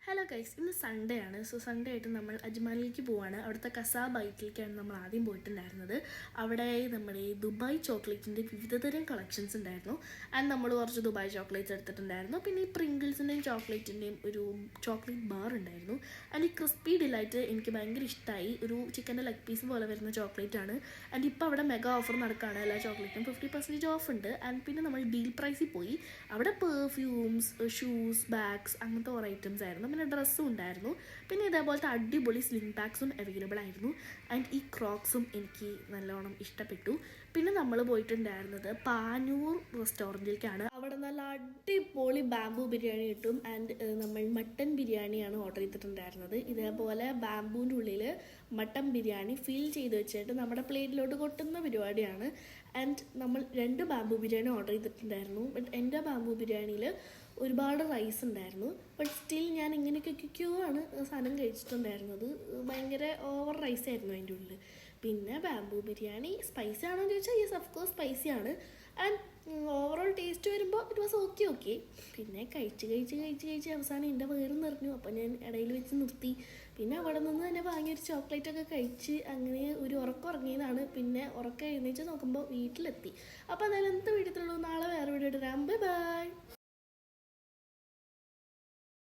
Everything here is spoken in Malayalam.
ഹലോ ഗൈസ്, ഇന്ന് സൺഡേ ആണ്. സോ സൺഡേ ആയിട്ട് നമ്മൾ അജ്മാനിലേക്ക് പോവാണ്. അവിടുത്തെ കസാ ബൈറ്റിലേക്കാണ് നമ്മൾ ആദ്യം പോയിട്ടുണ്ടായിരുന്നത്. അവിടെ നമ്മുടെ ഈ ദുബായ് ചോക്ലേറ്റിൻ്റെ വിവിധതരം കളക്ഷൻസ് ഉണ്ടായിരുന്നു. ആൻഡ് നമ്മൾ കുറച്ച് ദുബായ് ചോക്ലേറ്റ്സ് എടുത്തിട്ടുണ്ടായിരുന്നു. പിന്നെ ഈ പ്രിങ്കിൾസിൻ്റെയും ചോക്ലേറ്റിൻ്റെയും ഒരു ചോക്ലേറ്റ് ബാർ ഉണ്ടായിരുന്നു. ആൻഡ് ഈ ക്രിസ്പി ഡിലൈറ്റ് എനിക്ക് ഭയങ്കര ഇഷ്ടമായി. ഒരു ചിക്കൻ്റെ ലെഗ് പീസ് പോലെ വരുന്ന ചോക്ലേറ്റ് ആണ്. ആൻഡ് ഇപ്പോൾ അവിടെ മെഗാ ഓഫർ നടക്കുകയാണ്. എല്ലാ ചോക്ലേറ്റും 50% ഓഫ് ഉണ്ട്. ആൻഡ് പിന്നെ നമ്മൾ ഡീൽ പ്രൈസിൽ പോയി. അവിടെ പെർഫ്യൂംസ്, ഷൂസ്, ബാഗ്സ് അങ്ങനത്തെ കുറേ ഐറ്റംസ് ആയിരുന്നു. പിന്നെ ഡ്രസ്സും ഉണ്ടായിരുന്നു. പിന്നെ ഇതേപോലത്തെ അടിപൊളി സ്ലിംഗ് ബാഗ്സും അവൈലബിൾ ആയിരുന്നു. ആൻഡ് ഈ ക്രോക്സും എനിക്ക് നല്ലോണം ഇഷ്ടപ്പെട്ടു. പിന്നെ നമ്മൾ പോയിട്ടുണ്ടായിരുന്നത് പാനൂർ റെസ്റ്റോറൻറ്റിലേക്കാണ്. അവിടെ നല്ല അടിപൊളി ബാംബു ബിരിയാണി കിട്ടും. ആൻഡ് നമ്മൾ മട്ടൻ ബിരിയാണിയാണ് ഓർഡർ ചെയ്തിട്ടുണ്ടായിരുന്നത്. ഇതേപോലെ ബാംബുവിൻ്റെ ഉള്ളിൽ മട്ടൻ ബിരിയാണി ഫിൽ ചെയ്ത് വെച്ചിട്ട് നമ്മുടെ പ്ലേറ്റിലോട്ട് കൊട്ടുന്ന പരിപാടിയാണ്. ആൻഡ് നമ്മൾ 2 ബാംബു ബിരിയാണി ഓർഡർ ചെയ്തിട്ടുണ്ടായിരുന്നു. ബട്ട് എൻ്റെ ബാംബു ബിരിയാണിയിൽ ഒരുപാട് റൈസ് ഉണ്ടായിരുന്നു. ബട്ട് സ്റ്റിൽ ഞാൻ ഇങ്ങനെയൊക്കെ ആണ് സാധനം കഴിച്ചിട്ടുണ്ടായിരുന്നത്. ഭയങ്കര ഓവർ റൈസ് ആയിരുന്നു അതിൻ്റെ ഉള്ളിൽ. പിന്നെ ബാംബു ബിരിയാണി സ്പൈസി ആണോ എന്ന് ചോദിച്ചാൽ യെസ്, ഓഫ് കോഴ്സ് സ്പൈസി ആണ്. ആൻഡ് ഓവറോൾ ടേസ്റ്റ് വരുമ്പോൾ ഇറ്റ് വാസ് ഓക്കെ. പിന്നെ കഴിച്ച് അവസാനം എൻ്റെ വയറ് നിറഞ്ഞു. അപ്പോൾ ഞാൻ ഇടയിൽ വെച്ച് നിർത്തി. പിന്നെ അവിടെ നിന്ന് തന്നെ വാങ്ങിയൊരു ചോക്ലേറ്റൊക്കെ കഴിച്ച് അങ്ങനെ ഒരു ഉറക്കം ഉറങ്ങിയതാണ്. പിന്നെ ഉറക്കം എഴുന്നേച്ച് നോക്കുമ്പോൾ വീട്ടിലെത്തി. അപ്പോൾ അതായത് എന്ത് വീട്ടിലുള്ളൂ. നാളെ വേറെ വീഡിയോ ഇടാം. Bye bye.